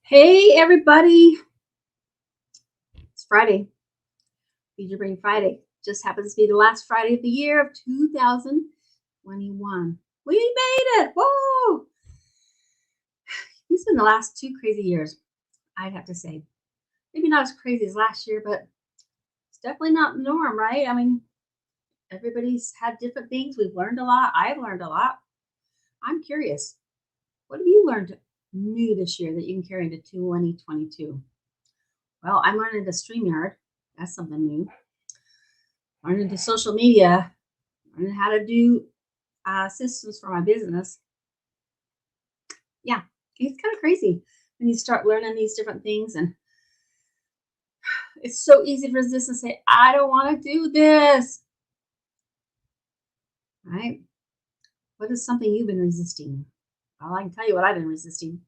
Hey, everybody. It's Friday. Feed Your Brain Friday. Just happens to be the last Friday of the year of 2021. We made it. Whoa. It's been the last 2 crazy years, I'd have to say. Maybe not as crazy as last year, but it's definitely not the norm, right? I mean, everybody's had different things. We've learned a lot. I've learned a lot. I'm curious. What have you learned new this year that you can carry into 2022? Well, I'm learning to StreamYard. That's something new. Learning to social media, learning how to do systems for my business. Yeah, it's kind of crazy when you start learning these different things, and it's so easy for us to say, "I don't want to do this." Right? What is something you've been resisting? Well, I can tell you what I've been resisting.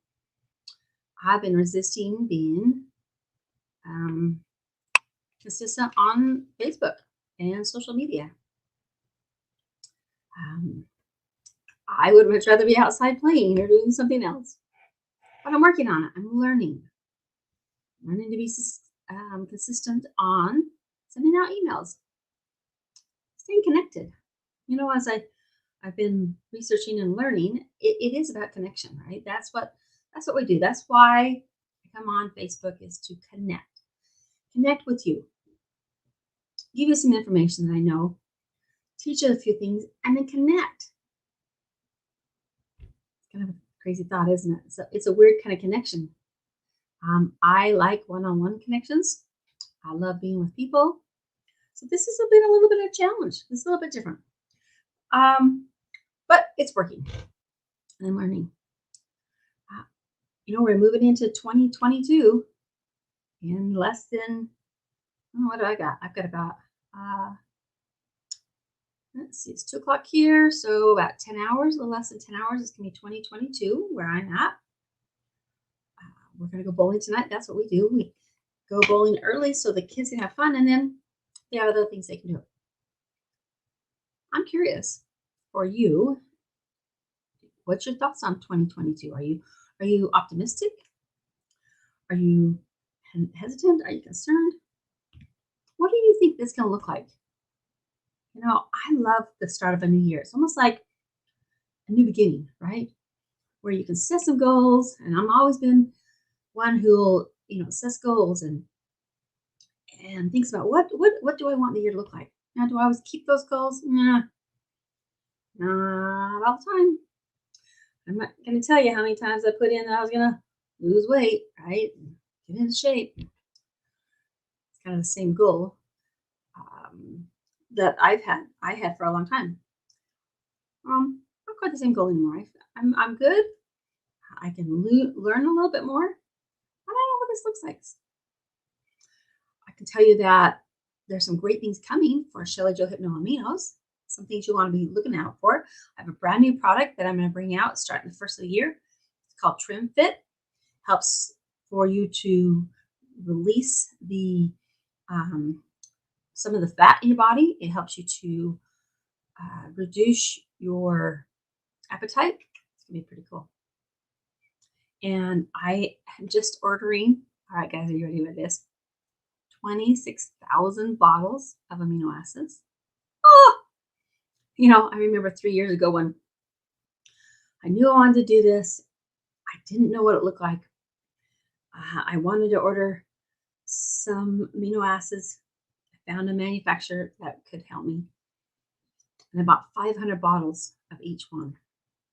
I've been resisting being um, consistent on Facebook and social media. Um, I would much rather be outside playing or doing something else, but I'm working on it. I'm learning to be consistent on sending out emails, staying connected. As I've been researching and learning, it is about connection, right? That's what we do. That's why I come on Facebook, is to connect with you, give you some information that I know, teach you a few things, and then connect. It's kind of a crazy thought, isn't it? So it's a weird kind of connection. I like one-on-one connections. I love being with people. So this has been a little bit of a challenge. It's a little bit different. But it's working. And I'm learning. Uh, we're moving into 2022 in less than, what do I got? I've got about, let's see, it's 2 o'clock here. So about 10 hours, a little less than 10 hours. It's going to be 2022 where I'm at. We're going to go bowling tonight. That's what we do. We go bowling early so the kids can have fun, and then they have other things they can do. I'm curious for you. What's your thoughts on 2022? Are you optimistic? Are you hesitant? Are you concerned? What do you think this can look like? I love the start of a new year. It's almost like a new beginning, right? Where you can set some goals. And I'm always been one who'll, sets goals and thinks about what do I want the year to look like? Now, do I always keep those goals? Nah, not all the time. I'm not going to tell you how many times I put in that I was going to lose weight, right? Get into shape. It's kind of the same goal that I had for a long time. Not quite the same goal anymore. I'm good. I can learn a little bit more. I don't know what this looks like. I can tell you that there's some great things coming for Shelly Joe Hypno Aminos. Some things you want to be looking out for. I have a brand new product that I'm going to bring out starting the first of the year. It's called Trim Fit. Helps for you to release the some of the fat in your body. It helps you to reduce your appetite. It's gonna be pretty cool. And I am just ordering. All right, guys, are you ready with this? 26,000 bottles of amino acids. Oh, I remember 3 years ago when I knew I wanted to do this. I didn't know what it looked like. I wanted to order some amino acids. I found a manufacturer that could help me, and about 500 bottles of each one.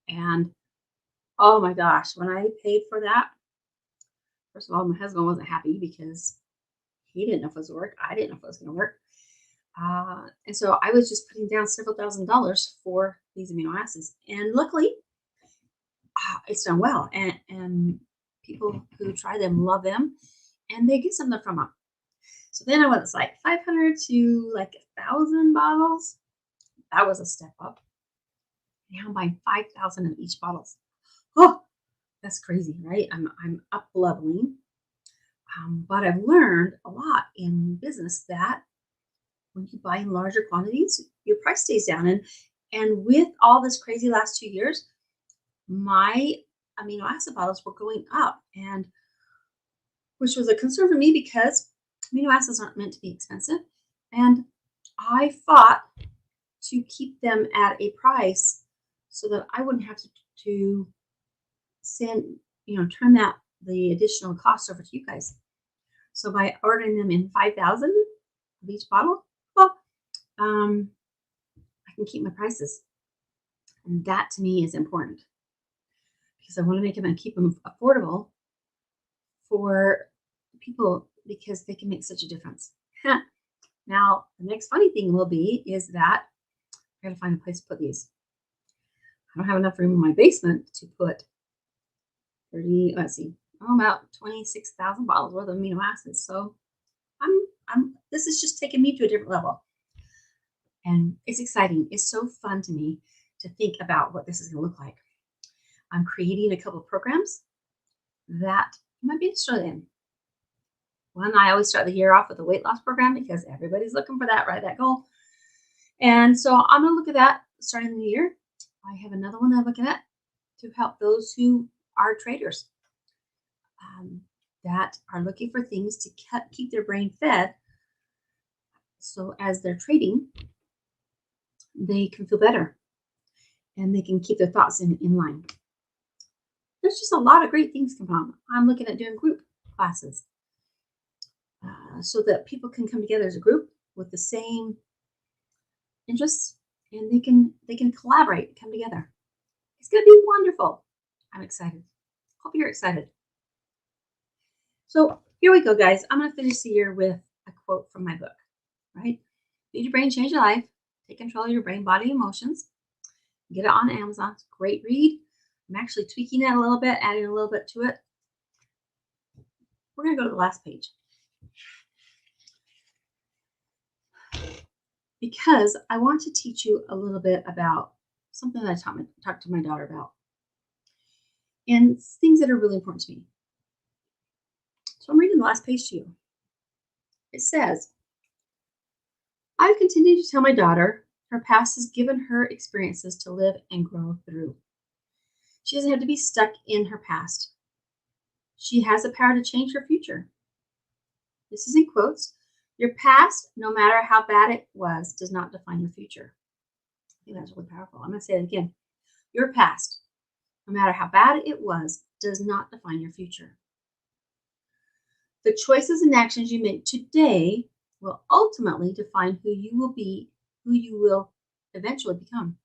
And oh my gosh, when I paid for that, first of all, my husband wasn't happy because he didn't know if it was going to work. I didn't know if it was going to work. And so I was just putting down several $1,000s for these amino acids. And luckily, it's done well. And people who try them love them, and they get something from them. So then I went, it's like 500 to like 1,000 bottles. That was a step up. Now I'm buying 5,000 of each bottles. Oh, that's crazy, right? I'm up leveling. But I've learned a lot in business that when you buy in larger quantities, your price stays down. And with all this crazy last 2 years, my amino acid bottles were going up. And which was a concern for me because amino acids aren't meant to be expensive. And I fought to keep them at a price so that I wouldn't have to send, turn the additional cost over to you guys. So by ordering them in 5,000 of each bottle, well, I can keep my prices. And that to me is important because I want to make them and keep them affordable for people because they can make such a difference. Now, the next funny thing will be is that I got to find a place to put these. I don't have enough room in my basement to put about 26,000 bottles worth of amino acids. So this is just taking me to a different level. And it's exciting. It's so fun to me to think about what this is going to look like. I'm creating a couple of programs that you might be interested in. One, I always start the year off with a weight loss program because everybody's looking for that, right? That goal. And so I'm going to look at that starting the new year. I have another one I'm looking at to help those who are traders that are looking for things to keep their brain fed. So as they're trading, they can feel better and they can keep their thoughts in line. There's just a lot of great things coming on. I'm looking at doing group classes so that people can come together as a group with the same interests and they can collaborate, come together. It's going to be wonderful. I'm excited. Hope you're excited. So here we go, guys. I'm going to finish the year with a quote from my book, right? Feed your brain, change your life. Take control of your brain, body, emotions. Get it on Amazon. It's a great read. I'm actually tweaking it a little bit, adding a little bit to it. We're going to go to the last page. Because I want to teach you a little bit about something that I talked to my daughter about. And things that are really important to me. So I'm reading the last page to you. It says, I've continued to tell my daughter her past has given her experiences to live and grow through. She doesn't have to be stuck in her past. She has the power to change her future. This is in quotes. Your past, no matter how bad it was, does not define your future. I think that's really powerful. I'm going to say it again. Your past, no matter how bad it was, does not define your future. The choices and actions you make today will ultimately define who you will be, who you will eventually become.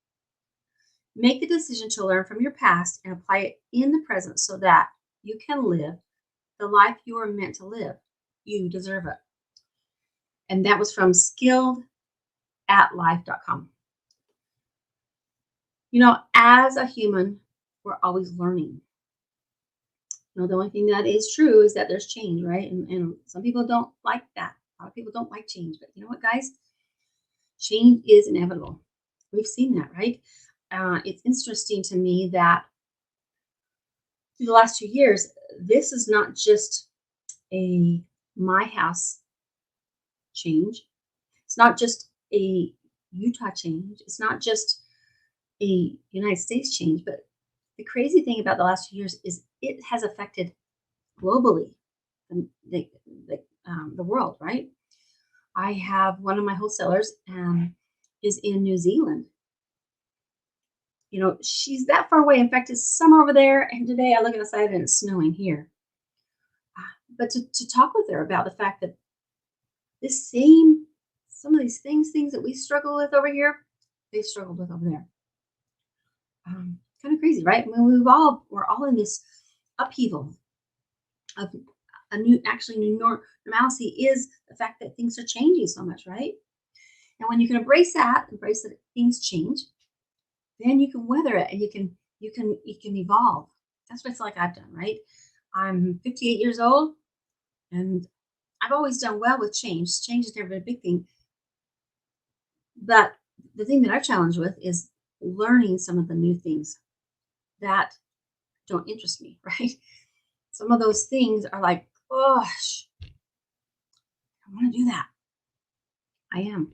Make the decision to learn from your past and apply it in the present so that you can live the life you are meant to live. You deserve it. And that was from skilledatlife.com. As a human, we're always learning. The only thing that is true is that there's change, right? And some people don't like that. A lot of people don't like change. But you know what, guys? Change is inevitable. We've seen that, right? It's interesting to me that through the last 2 years, this is not just a my house change. It's not just a Utah change. It's not just a United States change. But the crazy thing about the last 2 years is it has affected globally the world, right? I have one of my wholesalers is in New Zealand. She's that far away. In fact, it's summer over there. And today I look outside and it's snowing here. But to talk with her about the fact that some of these things that we struggle with over here, they struggled with over there. Kind of crazy, right? I mean, we're all in this upheaval of a new normalcy is the fact that things are changing so much, right? And when you can embrace that things change, then you can weather it and you can evolve. That's what it's like I've done, right? I'm 58 years old and I've always done well with change. Change has never been a big thing. But the thing that I've challenged with is learning some of the new things that don't interest me, right? Some of those things are like, gosh, I want to do that. I am.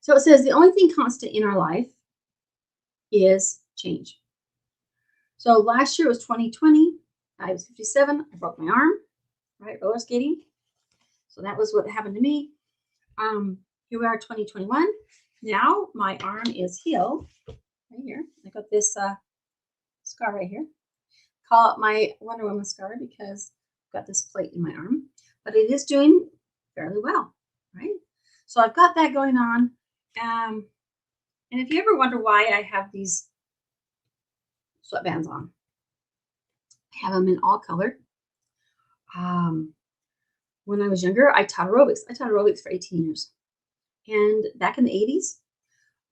So it says the only thing constant in our life is change. So last year was 2020. I was 57. I broke my arm, right? Roller skating. So that was what happened to me. Here we are, 2021. Now my arm is healed. Right here. I got this scar right here. Call it my Wonder Woman scar because I've got this plate in my arm. But it is doing fairly well, right? So I've got that going on. Um, and if you ever wonder why I have these sweatbands on, I have them in all color. Um, when I was younger, I taught aerobics. I taught aerobics for 18 years. And back in the 80s,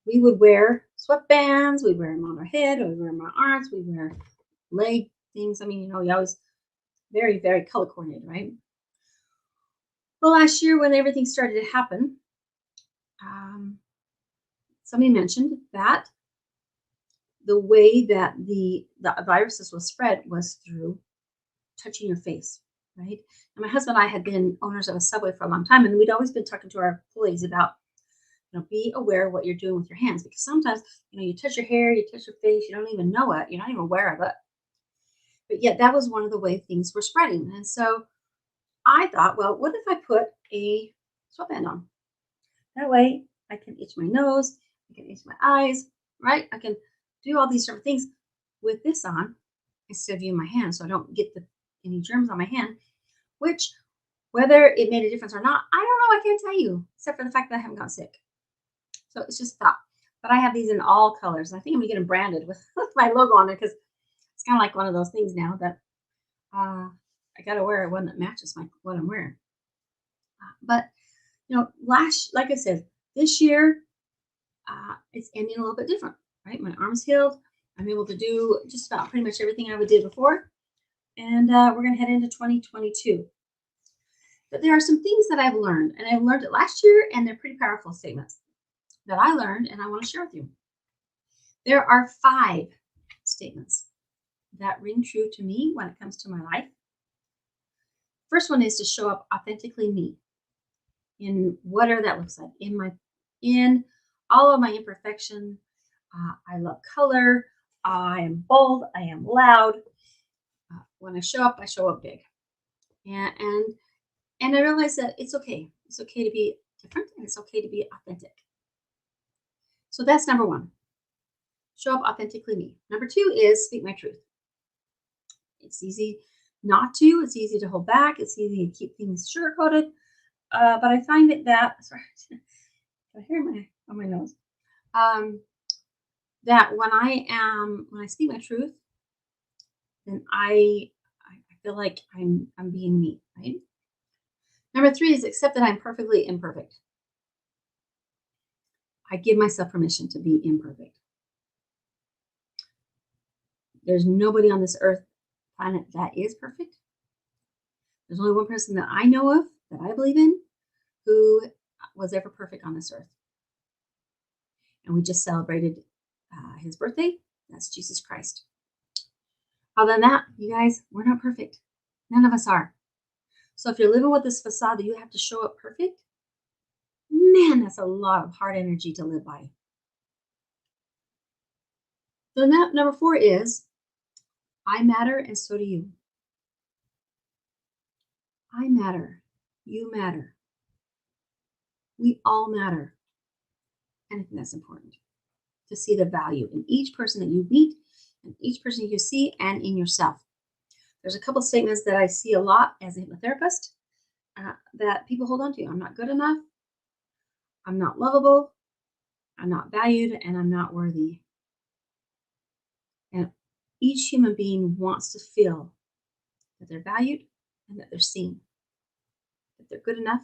we would wear sweatbands, we'd wear them on our head, or we'd wear them on our arms, we'd wear leg things. I mean, you always very, very color coordinated, right? Well, last year when everything started to happen, um, somebody mentioned that the way that the viruses was spread was through touching your face, right? And my husband and I had been owners of a Subway for a long time, and we'd always been talking to our employees about, be aware of what you're doing with your hands, because sometimes, you touch your hair, you touch your face, you don't even know it, you're not even aware of it. But yet that was one of the way things were spreading. And so I thought, well, what if I put a sweatband on? That way I can itch my nose, I can itch my eyes, right? I can do all these different things with this on instead of using my hand, so I don't get any germs on my hand, which, whether it made a difference or not, I don't know. I can't tell you, except for the fact that I haven't gotten sick. So it's just a thought. But I have these in all colors. And I think I'm going to get them branded with, with my logo on it, because it's kind of like one of those things now that I got to wear one that matches what I'm wearing. But, like I said, this year, it's ending a little bit different, right? My arm's healed. I'm able to do just about pretty much everything I would did before. And we're going to head into 2022. But there are some things that I've learned, and I've learned it last year, and they're pretty powerful statements that I learned, and I want to share with you. There are 5 statements that ring true to me when it comes to my life. First one is to show up authentically me, in whatever that looks like, in all of my imperfection. I love color. I am bold. I am loud. When I show up big. And I realize that it's okay. It's okay to be different, and it's okay to be authentic. So that's number 1. Show up authentically me. Number 2 is speak my truth. It's easy not to. It's easy to hold back. It's easy to keep things sugar-coated. But I find sorry, I hear on my nose. That when I speak my truth, then I feel like I'm being me, right? Number 3 is accept that I'm perfectly imperfect. I give myself permission to be imperfect. There's nobody on this earth planet that is perfect. There's only one person that I know of, that I believe in, who was ever perfect on this earth. And we just celebrated his birthday. That's Jesus Christ. Other than that, you guys, we're not perfect. None of us are. So if you're living with this facade that you have to show up perfect, man, that's a lot of hard energy to live by. So number 4 is, I matter and so do you. I matter. You matter. We all matter. And I think that's important, to see the value in each person that you meet, and each person you see, and in yourself. There's a couple of statements that I see a lot as a hypnotherapist that people hold on to. I'm not good enough. I'm not lovable. I'm not valued, and I'm not worthy. And each human being wants to feel that they're valued and that they're seen, that they're good enough,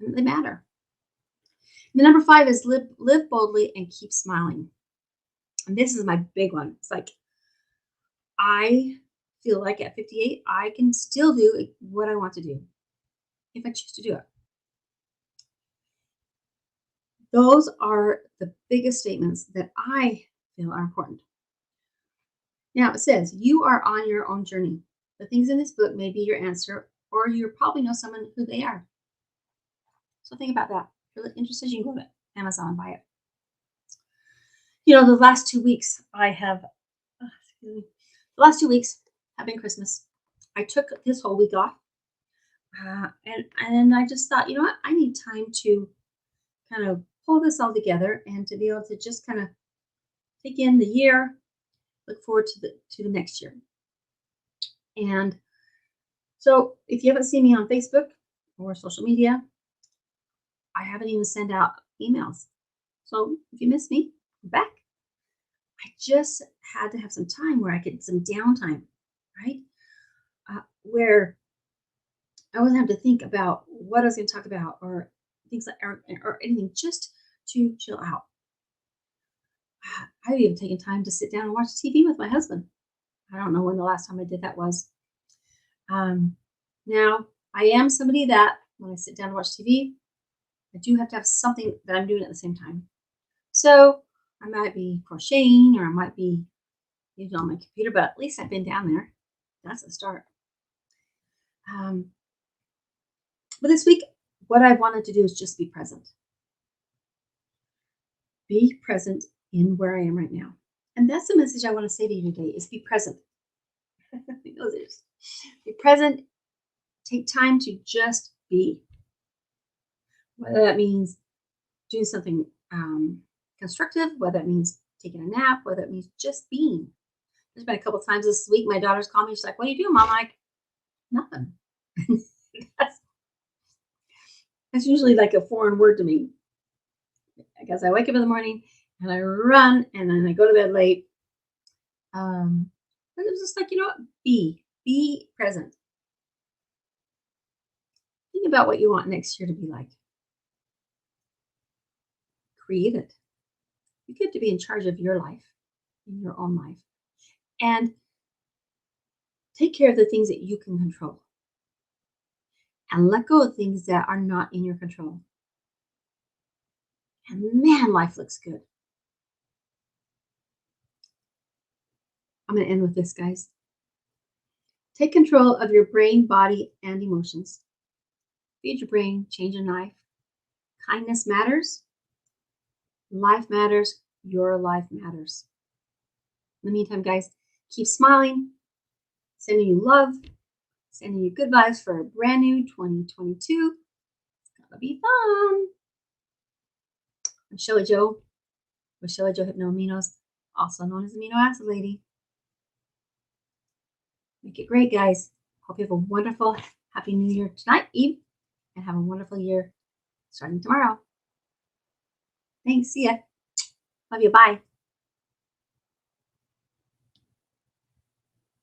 and that they matter. And the number 5 is live boldly and keep smiling. And this is my big one. It's like, I feel like at 58, I can still do what I want to do if I choose to do it. Those are the biggest statements that I feel are important. Now it says, you are on your own journey. The things in this book may be your answer, or you probably know someone who they are. So think about that. If you're interested, you can go to Amazon and buy it. The last 2 weeks, the last 2 weeks, having Christmas. I took this whole week off, and I just thought, you know what, I need time to kind of pull this all together and to be able to just kind of take in the year, look forward to the next year. And so, if you haven't seen me on Facebook or social media, I haven't even sent out emails. So if you miss me, I'm back. I just had to have some time where I get some downtime, right? Where I wasn't have to think about what I was going to talk about or things like or anything, just to chill out. I've even taken time to sit down and watch TV with my husband. I don't know when the last time I did that was. Um, Now, I am somebody that when I sit down and watch TV, I do have to have something that I'm doing at the same time. So I might be crocheting or I might be using on my computer, but at least I've been down there. That's a start. Um, but this week, what I wanted to do is just be present. Be present in where I am right now. And that's the message I want to say to you today is be present. Be present. Take time to just be. Whether that means doing something constructive, whether it means taking a nap, whether it means just being. There's been a couple times this week my daughter's called me. She's like, "What are you doing, Mom?" I'm like, "Nothing." that's, that's usually like a foreign word to me. I guess I wake up in the morning and I run and then I go to bed late. But it was just like, you know what? Be present. Think about what you want next year to be like. Create it. You get to be in charge of your life, in your own life. And take care of the things that you can control. And let go of things that are not in your control. And man, life looks good. I'm going to end with this, guys. Take control of your brain, body, and emotions. Feed your brain, change your life. Kindness matters. Life matters. Your life matters. In the meantime, guys, keep smiling. Sending you love. Sending you good vibes for a brand new 2022. It's going to be fun. I'm Shelly Joe with Shelly Joe Hypno-Aminos, also known as Amino Acid Lady. Make it great, guys. Hope you have a wonderful, happy New Year tonight, Eve, and have a wonderful year starting tomorrow. Thanks. See ya. Love you. Bye.